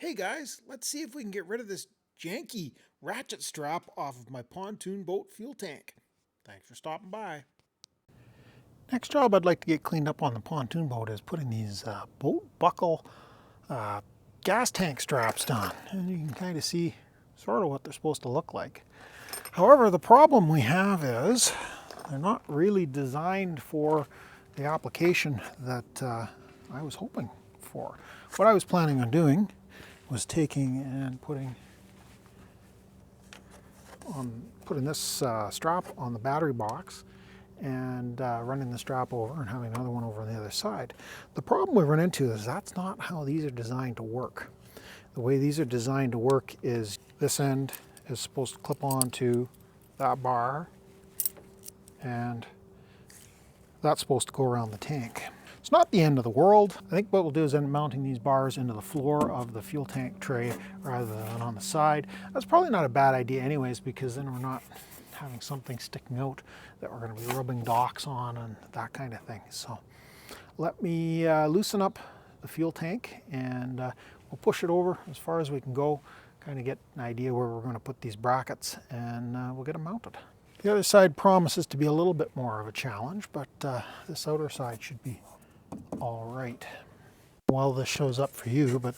Hey guys, let's see if we can get rid of this janky ratchet strap off of my pontoon boat fuel tank. Thanks for stopping by. Next job I'd like to get cleaned up on the pontoon boat is putting these boat buckle gas tank straps down. And you can kind of see sort of what they're supposed to look like. However, the problem we have is they're not really designed for the application that I was hoping for. What I was planning on doing was taking and putting this strap on the battery box and running the strap over and having another one over on the other side. The problem we run into is that's not how these are designed to work. The way these are designed to work is this end is supposed to clip onto that bar and that's supposed to go around the tank. It's not the end of the world. I think what we'll do is end up mounting these bars into the floor of the fuel tank tray rather than on the side. That's probably not a bad idea anyways, because then we're not having something sticking out that we're going to be rubbing docks on and that kind of thing. So let me loosen up the fuel tank and we'll push it over as far as we can go, kind of get an idea where we're going to put these brackets, and we'll get them mounted. The other side promises to be a little bit more of a challenge, but this outer side should be all right. While this shows up for you, but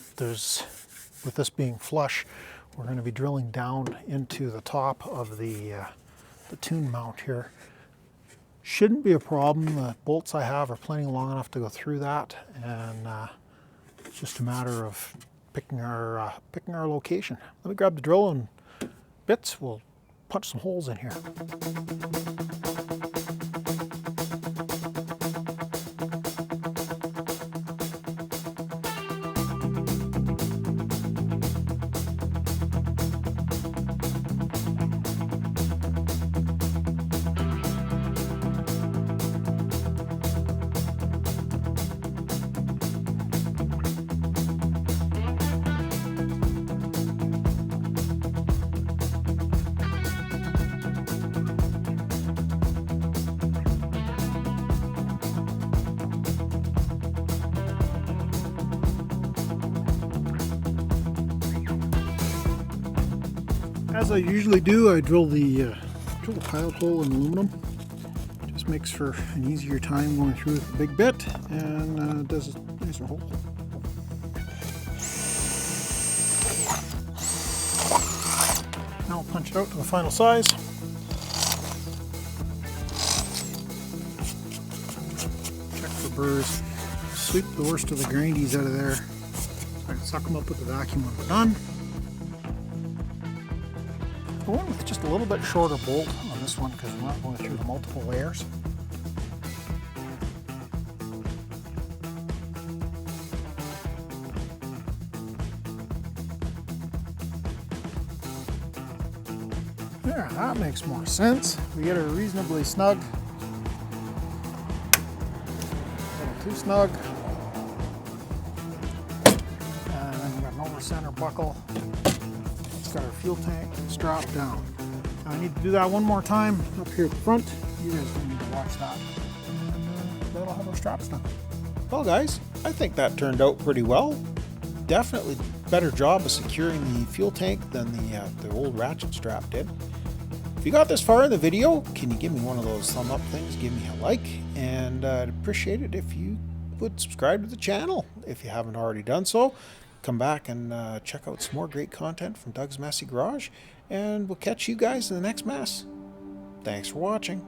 with this being flush, we're going to be drilling down into the top of the toon mount here. Shouldn't be a problem. The bolts I have are plenty long enough to go through that, and it's just a matter of picking our location. Let me grab the drill and bits. We'll punch some holes in here. As I usually do, I drill the pilot hole in aluminum. Just makes for an easier time going through with the big bit, and does a nicer hole. Now I'll punch it out to the final size. Check for burrs. Sweep the worst of the grindies out of there. So I can suck them up with the vacuum when we're done. I went with just a little bit shorter bolt on this one because we're not going through the multiple layers. There, that makes more sense. We get her reasonably snug. A little too snug. And then we got an over center buckle. Got our fuel tank strapped down. I need to do that one more time up here at the front. You guys don't need to watch that. And that'll have our straps done. Well guys, I think that turned out pretty well. Definitely better job of securing the fuel tank than the old ratchet strap did. If you got this far in the video, can you give me one of those thumb up things? Give me a like, and I'd appreciate it if you would subscribe to the channel if you haven't already done so. Come back and check out some more great content from Doug's Messy Garage, and we'll catch you guys in the next mess. Thanks for watching.